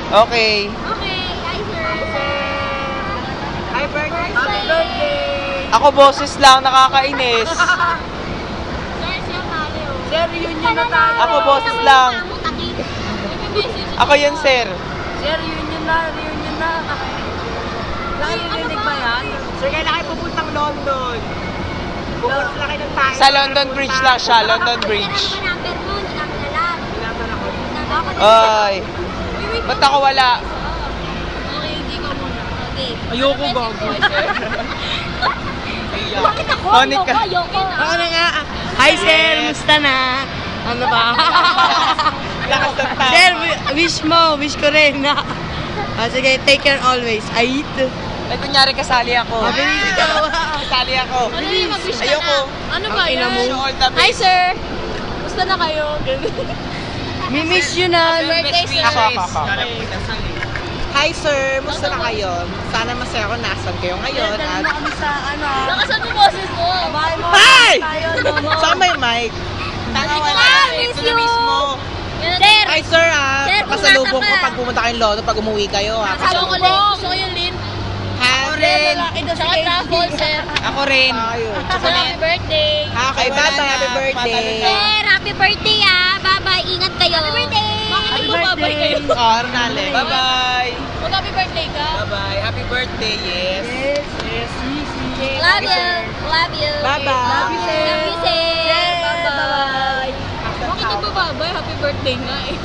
Okay. Okay, hi sir. Happy birthday! Ako boses lang, nakakainis. Sir, siya pare oh. Sir, reunion na tayo. Ako boses lang. Ako yun, sir. Sir, reunion na. Naririnig ba yan? Sir, kailan kayo pupuntang London? Pupunta na kayo ng tayo. Sa London Bridge lang siya, London Bridge. Ano ba number mo? Hindi namin alam. Kailangan ako. Ay. Ba't ako wala? Okay, hindi ka muna. Okay. Ayoko, bago. Bakit ako? Monica. Ayoko. Ako na nga. Hi, sir. Musta na? Ano ba? Lakas ng tao. Sir, wish ko rin na. Sige, take care always. Ay, Ay, kunyari kasali ako. mabilis ka. Kasali ako. Ano yung mag-wish ka Ayoko. na? Ano ba Ang ina yan? mo. All the Hi best. sir. Gusto na kayo? Mimiss you na. Birthday, sir. Ako. Hi, sir. Musta na kayo? Sana masaya ako. Nasaan kayo ngayon? At... kami sa ano. Nakasan mo boses mo. Bahay mo. Hi! Tayo, no? Saan may mic? Tanga miss Ito na you. mismo. Sir, Hi, sir. Sir, kung Pasalubong nasa ko ka. pag pumunta kayong London, pag umuwi kayo. chocolate. Gusto ko yung lint. rin. Tsaka truffle, sir. Ako rin. Tayo. Happy birthday. Okay, Wala bye-bye. na. Happy birthday. Sir, happy birthday ah. Bye-bye. Ingat kayo. Happy birthday. Bakit nagbababay kayo? Oh, Arnale. Bye-bye. Mag-happy birthday ka. Bye-bye. Happy birthday, yes. Love you. Love you. Bye-bye. Love you, sir. Love you, sir. Bye-bye. Bye-bye. Bakit nagbababay? Happy birthday nga eh.